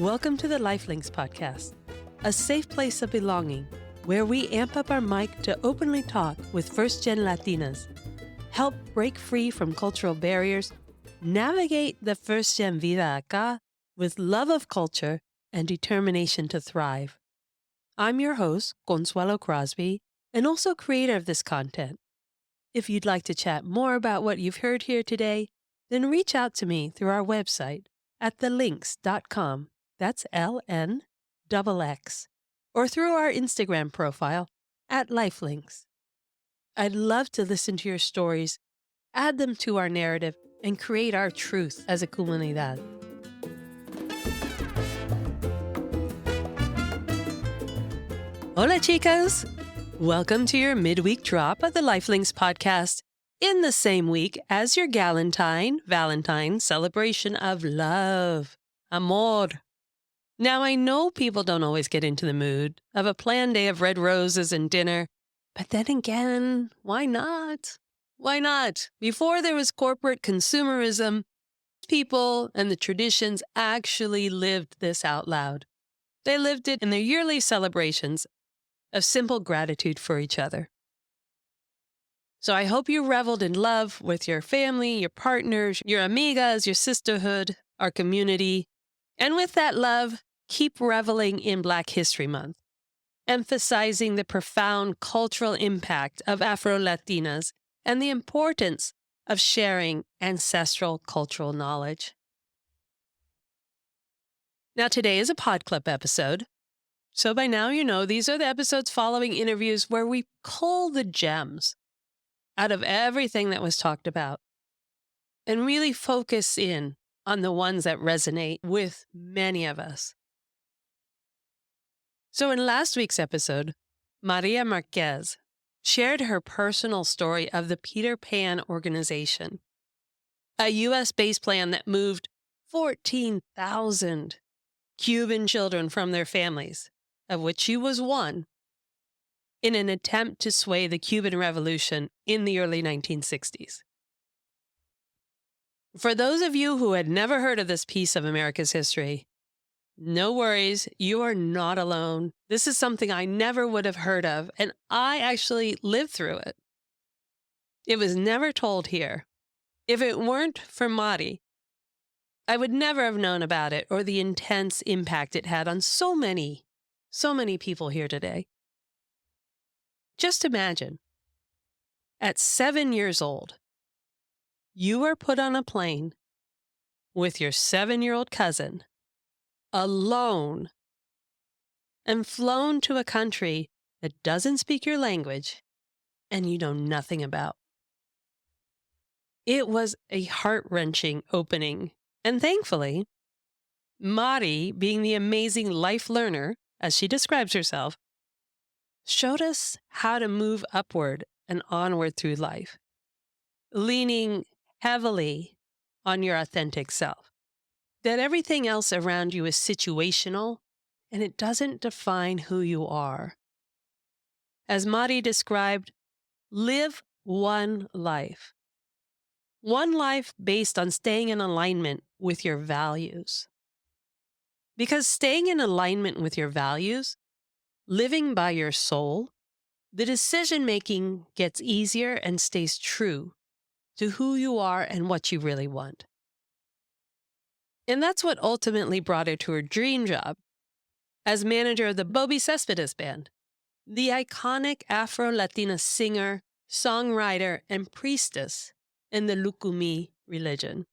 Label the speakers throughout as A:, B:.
A: Welcome to the Lifelinks podcast, a safe place of belonging where we amp up our mic to openly talk with first-gen Latinas, help break free from cultural barriers, navigate the first-gen Vida acá with love of culture and determination to thrive. I'm your host, Consuelo Crosby, and also creator of this content. If you'd like to chat more about what you've heard here today, then reach out to me through our website at thelinks.com. That's LNXX. Or through our Instagram profile at Lifelinks. I'd love to listen to your stories, add them to our narrative, and create our truth as a comunidad. Hola, chicas! Welcome to your midweek drop of the Lifelinks podcast in the same week as your Valentine celebration of love, amor. Now, I know people don't always get into the mood of a planned day of red roses and dinner, but then again, why not? Why not? Before there was corporate consumerism, people and the traditions actually lived this out loud. They lived it in their yearly celebrations of simple gratitude for each other. So I hope you reveled in love with your family, your partners, your amigas, your sisterhood, our community. And with that love, keep reveling in Black History Month, emphasizing the profound cultural impact of Afro-Latinas and the importance of sharing ancestral cultural knowledge. Now, today is a Pod Club episode. So by now, you know, these are the episodes following interviews where we cull the gems out of everything that was talked about and really focus in on the ones that resonate with many of us. So in last week's episode, María Marqués shared her personal story of the Peter Pan organization, a U.S.-based plan that moved 14,000 Cuban children from their families, of which she was one, in an attempt to sway the Cuban Revolution in the early 1960s. For those of you who had never heard of this piece of America's history, no worries, you are not alone. This is something I never would have heard of, and I actually lived through it. It was never told here. If it weren't for Mari, I would never have known about it or the intense impact it had on so many people here today. Just imagine, at 7 years old, you are put on a plane with your 7-year-old cousin, alone, and flown to a country that doesn't speak your language and you know nothing about. It was a heart-wrenching opening, and thankfully, Mari, being the amazing life learner, as she describes herself, showed us how to move upward and onward through life, leaning heavily on your authentic self. That everything else around you is situational, and it doesn't define who you are. As Mari described, live one life. One life based on staying in alignment with your values. Because staying in alignment with your values, living by your soul, the decision-making gets easier and stays true to who you are and what you really want. And that's what ultimately brought her to her dream job as manager of the Bobby Cespedes Band, the iconic Afro-Latina singer, songwriter, and priestess in the Lucumí religion.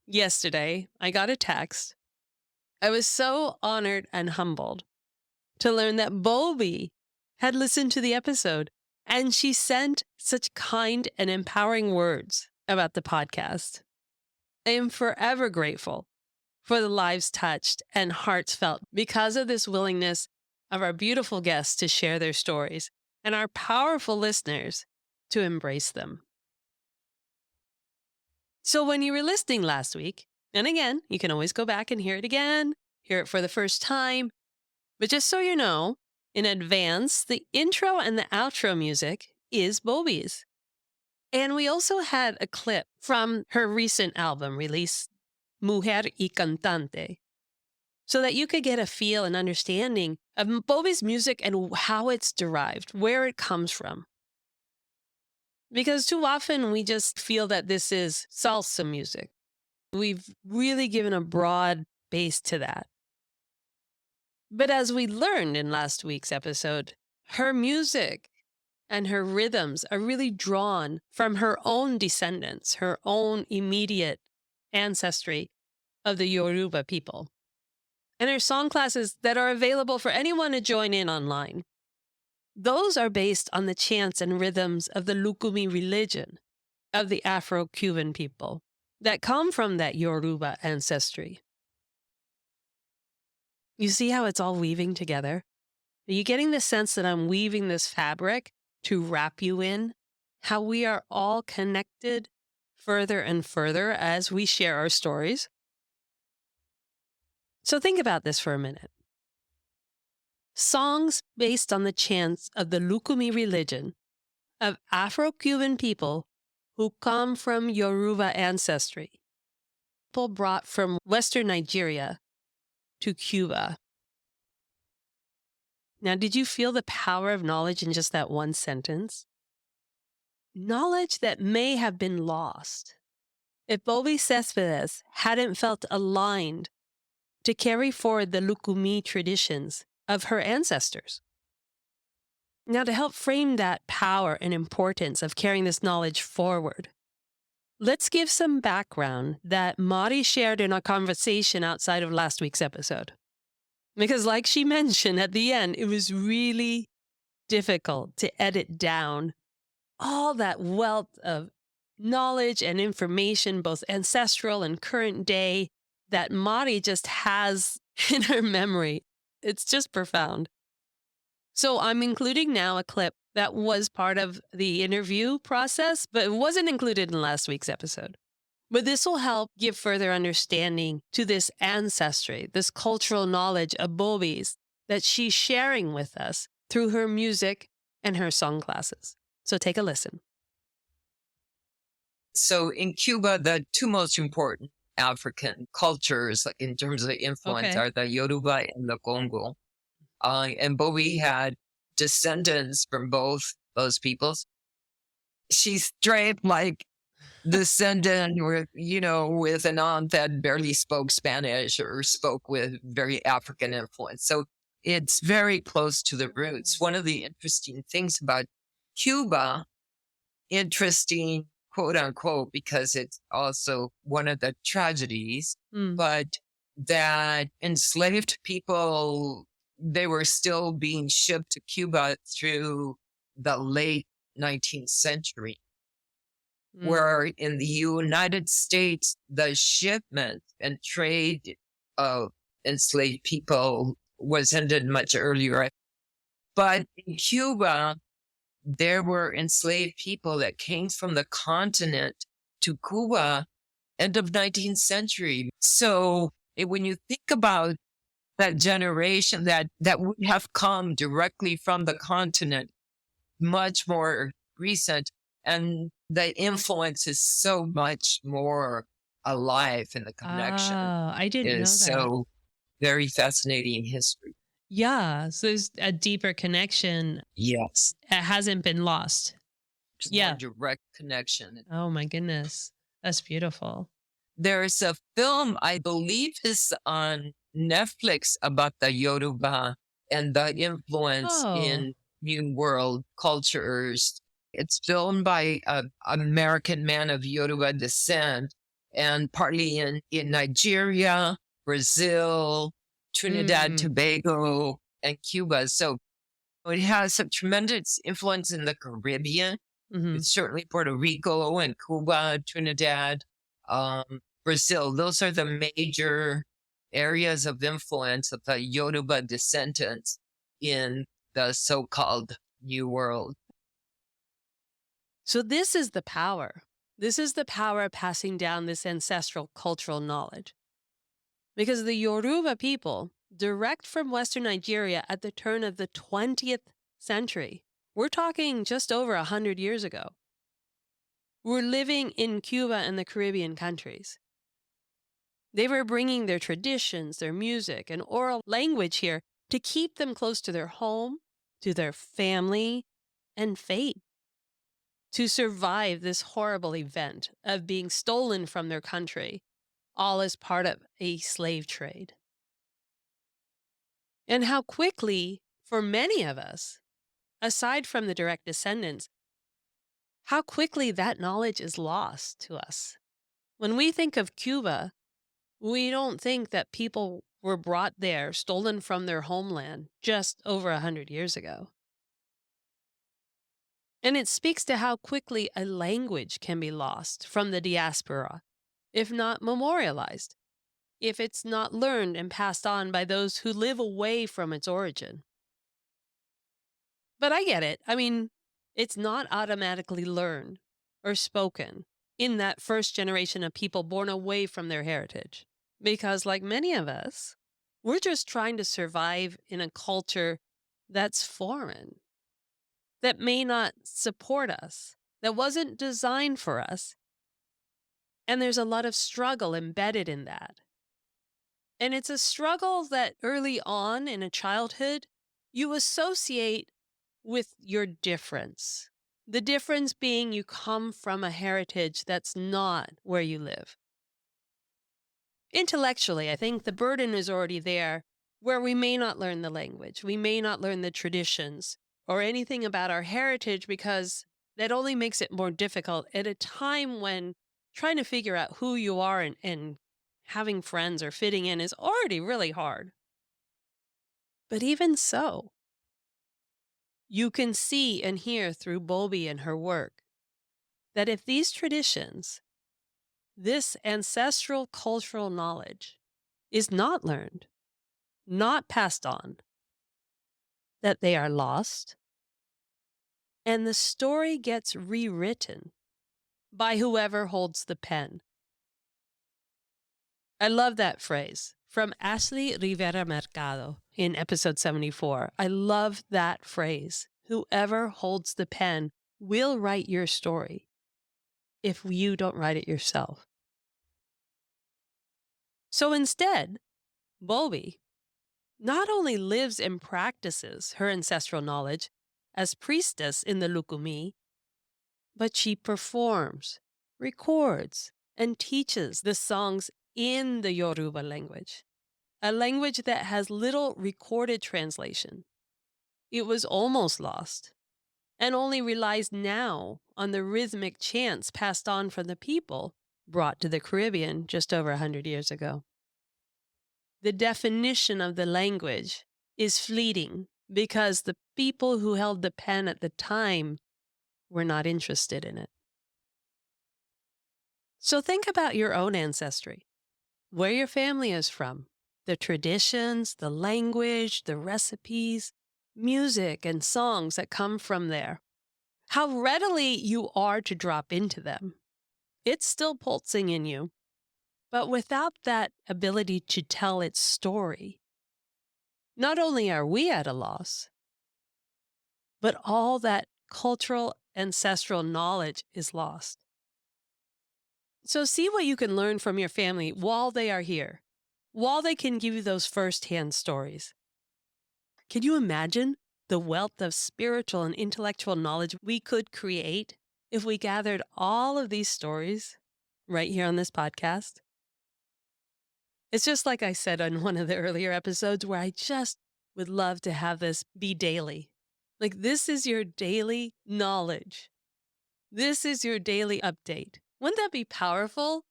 A: Yesterday, I got a text. I was so honored and humbled to learn that Bobby had listened to the episode, and she sent such kind and empowering words about the podcast. I am forever grateful for the lives touched and hearts felt because of this willingness of our beautiful guests to share their stories and our powerful listeners to embrace them. So when you were listening last week, and again, you can always go back and hear it again, hear it for the first time, but just so you know, in advance, the intro and the outro music is Bobby's. And we also had a clip from her recent album release mujer y cantante, so that you could get a feel and understanding of Bobby's music and how it's derived, where it comes from. Because too often we just feel that this is salsa music. We've really given a broad base to that. But as we learned in last week's episode, her music and her rhythms are really drawn from her own descendants, her own immediate ancestry of the Yoruba people. And her song classes that are available for anyone to join in online. Those are based on the chants and rhythms of the Lukumi religion of the Afro Cuban people that come from that Yoruba ancestry. You see how it's all weaving together? Are you getting the sense that I'm weaving this fabric to wrap you in? How we are all connected further and further as we share our stories? So think about this for a minute. Songs based on the chants of the Lukumi religion of Afro Cuban people who come from Yoruba ancestry. People brought from Western Nigeria to Cuba. Now, did you feel the power of knowledge in just that one sentence? Knowledge that may have been lost if Bobby Cespedes hadn't felt aligned to carry forward the Lukumi traditions of her ancestors. Now, to help frame that power and importance of carrying this knowledge forward, let's give some background that Mari shared in our conversation outside of last week's episode. Because like she mentioned at the end, it was really difficult to edit down all that wealth of knowledge and information, both ancestral and current day, that Mari just has in her memory. It's just profound. So I'm including now a clip that was part of the interview process, but it wasn't included in last week's episode. But this will help give further understanding to this ancestry, this cultural knowledge of Bobby's that she's sharing with us through her music and her song classes. So take a listen.
B: So in Cuba, the two most important African cultures in terms of influence are the Yoruba and the Congo. And Bobby had descendants from both those peoples. She's straight like descendant with an aunt that barely spoke Spanish or spoke with very African influence. So it's very close to the roots. One of the interesting things about Cuba, interesting, quote unquote, because it's also one of the tragedies, but that enslaved people, they were still being shipped to Cuba through the late 19th century. Where in the United States, the shipment and trade of enslaved people was ended much earlier. But in Cuba, there were enslaved people that came from the continent to Cuba, end of 19th century. So when you think about that generation that would have come directly from the continent, much more recent, and the influence is so much more alive in the connection.
A: I didn't know that.
B: So very fascinating history.
A: Yeah, so there's a deeper connection.
B: Yes.
A: It hasn't been lost.
B: More direct connection.
A: Oh my goodness. That's beautiful.
B: There's a film, I believe is on Netflix, about the Yoruba and the influence in New World cultures. It's filmed by an American man of Yoruba descent, and partly in Nigeria, Brazil, Trinidad, Tobago, and Cuba. So it has a tremendous influence in the Caribbean. It's certainly Puerto Rico and Cuba, Trinidad, Brazil. Those are the major areas of influence of the Yoruba descendants in the so-called New World.
A: So this is the power. This is the power of passing down this ancestral cultural knowledge. Because the Yoruba people, direct from Western Nigeria at the turn of the 20th century, we're talking just over 100 years ago, were living in Cuba and the Caribbean countries. They were bringing their traditions, their music, and oral language here to keep them close to their home, to their family, and faith, to survive this horrible event of being stolen from their country, all as part of a slave trade. And how quickly, for many of us, aside from the direct descendants, how quickly that knowledge is lost to us. When we think of Cuba, we don't think that people were brought there, stolen from their homeland just over 100 years ago. And it speaks to how quickly a language can be lost from the diaspora, if not memorialized, if it's not learned and passed on by those who live away from its origin. But I get it. I mean, it's not automatically learned or spoken in that first generation of people born away from their heritage. Because, like many of us, we're just trying to survive in a culture that's foreign, that may not support us, that wasn't designed for us. And there's a lot of struggle embedded in that. And it's a struggle that early on in a childhood, you associate with your difference. The difference being you come from a heritage that's not where you live. Intellectually, I think the burden is already there where we may not learn the language, we may not learn the traditions or anything about our heritage because that only makes it more difficult at a time when trying to figure out who you are and having friends or fitting in is already really hard. But even so, you can see and hear through Bobby and her work that if these traditions, this ancestral cultural knowledge, is not learned, not passed on, that they are lost, and the story gets rewritten by whoever holds the pen. I love that phrase from Ashley Rivera Mercado in episode 74. I love that phrase. Whoever holds the pen will write your story if you don't write it yourself. So instead, Bobby not only lives and practices her ancestral knowledge as priestess in the Lukumi, but she performs, records, and teaches the songs in the Yoruba language, a language that has little recorded translation. It was almost lost and only relies now on the rhythmic chants passed on from the people brought to the Caribbean just over 100 years ago. The definition of the language is fleeting because the people who held the pen at the time were not interested in it. So think about your own ancestry, where your family is from, the traditions, the language, the recipes, music, and songs that come from there. How readily you are to drop into them. It's still pulsing in you, but without that ability to tell its story, not only are we at a loss, but all that cultural ancestral knowledge is lost. So see what you can learn from your family while they are here, while they can give you those firsthand stories. Can you imagine the wealth of spiritual and intellectual knowledge we could create if we gathered all of these stories right here on this podcast? It's just like I said on one of the earlier episodes where I just would love to have this be daily. Like, this is your daily knowledge. This is your daily update. Wouldn't that be powerful?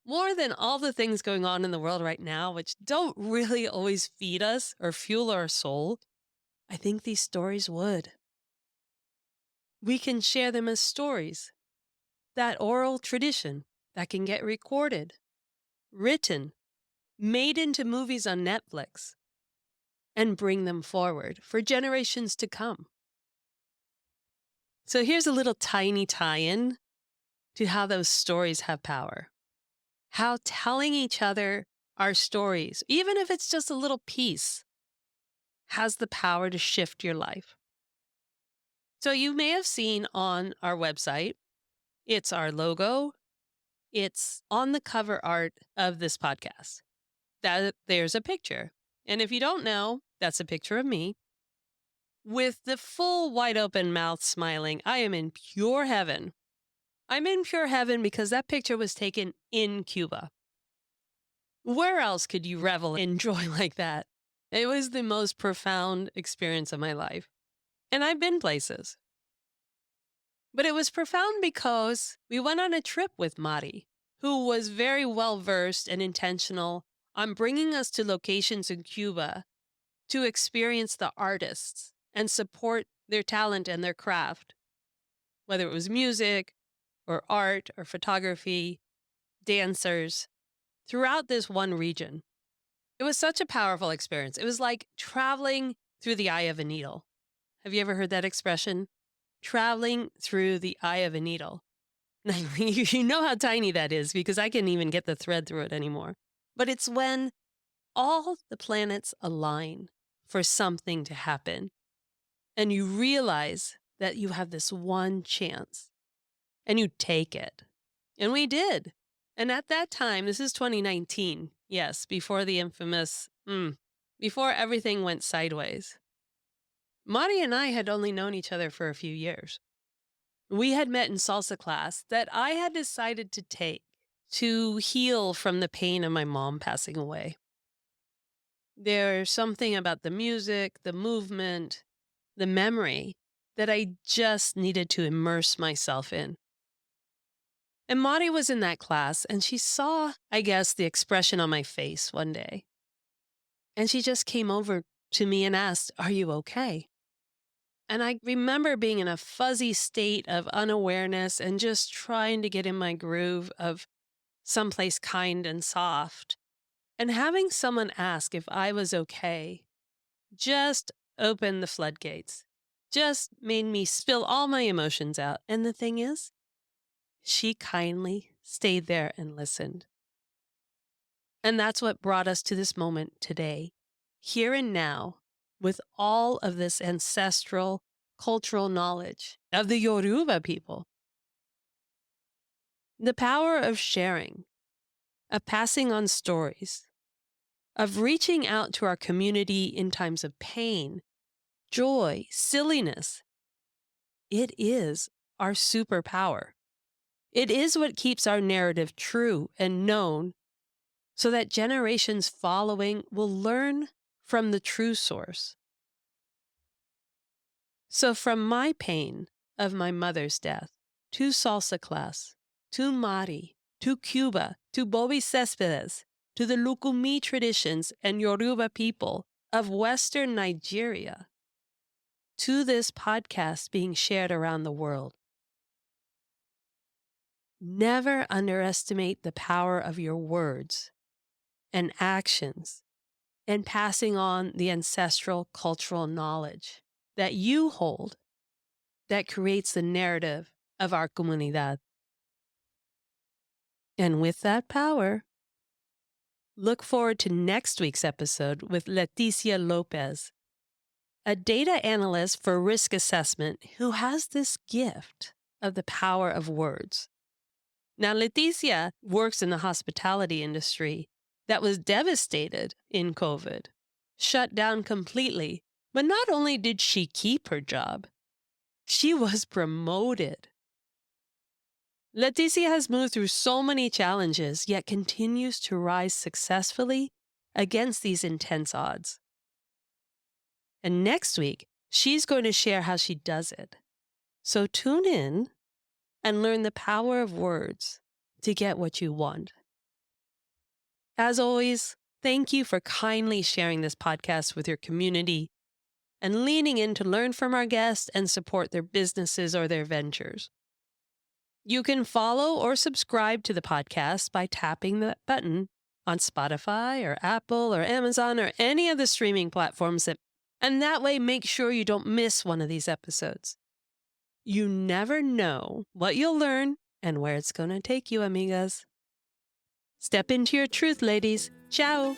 A: More than all the things going on in the world right now, which don't really always feed us or fuel our soul, I think these stories would. We can share them as stories, that oral tradition that can get recorded, written, made into movies on Netflix, and bring them forward for generations to come. So here's a little tiny tie-in to how those stories have power. How telling each other our stories, even if it's just a little piece, has the power to shift your life. So you may have seen on our website, it's our logo, It's on the cover art of this podcast. There's a picture. And if you don't know, that's a picture of me with the full wide open mouth smiling. I am in pure heaven. I'm in pure heaven because that picture was taken in Cuba. Where else could you revel in joy like that? It was the most profound experience of my life. And I've been places. But it was profound because we went on a trip with Mari, who was very well versed and intentional on bringing us to locations in Cuba to experience the artists and support their talent and their craft, whether it was music or art or photography, dancers, throughout this one region. It was such a powerful experience. It was like traveling through the eye of a needle. Have you ever heard that expression? Traveling through the eye of a needle. You know how tiny that is because I can't even get the thread through it anymore. But it's when all the planets align for something to happen and you realize that you have this one chance and you take it. And we did. And at that time, this is 2019. Yes, before the infamous, before everything went sideways. Mari and I had only known each other for a few years. We had met in salsa class that I had decided to take to heal from the pain of my mom passing away. There's something about the music, the movement, the memory that I just needed to immerse myself in. And Mari was in that class and she saw, I guess, the expression on my face one day. And she just came over to me and asked, "Are you okay?" And I remember being in a fuzzy state of unawareness and just trying to get in my groove of someplace kind and soft. And having someone ask if I was okay just opened the floodgates, just made me spill all my emotions out. And the thing is, she kindly stayed there and listened. And that's what brought us to this moment today, here and now, with all of this ancestral cultural knowledge of the Yoruba people. The power of sharing, of passing on stories, of reaching out to our community in times of pain, joy, silliness. It is our superpower. It is what keeps our narrative true and known so that generations following will learn from the true source. So from my pain of my mother's death, to salsa class, to Mari, to Cuba, to Bobby Cespedes, to the Lukumi traditions and Yoruba people of Western Nigeria, to this podcast being shared around the world. Never underestimate the power of your words and actions and passing on the ancestral cultural knowledge that you hold that creates the narrative of our comunidad. And with that power, look forward to next week's episode with Leticia Lopez, a data analyst for risk assessment who has this gift of the power of words. Now, Leticia works in the hospitality industry that was devastated in COVID, shut down completely. But not only did she keep her job, she was promoted. Leticia has moved through so many challenges, yet continues to rise successfully against these intense odds. And next week, she's going to share how she does it. So tune in and learn the power of words to get what you want. As always, thank you for kindly sharing this podcast with your community and leaning in to learn from our guests and support their businesses or their ventures. You can follow or subscribe to the podcast by tapping that button on Spotify or Apple or Amazon or any of the streaming platforms, and that way make sure you don't miss one of these episodes. You never know what you'll learn and where it's going to take you, amigas. Step into your truth, ladies. Ciao.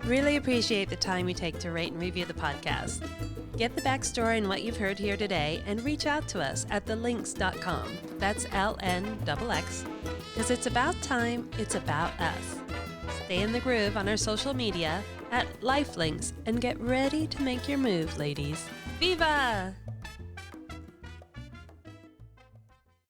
A: Really appreciate the time you take to rate and review the podcast. Get the backstory and what you've heard here today and reach out to us at thelinks.com. That's LNXX. Because it's about time, it's about us. Stay in the groove on our social media at Lifelinks and get ready to make your move, ladies. Viva!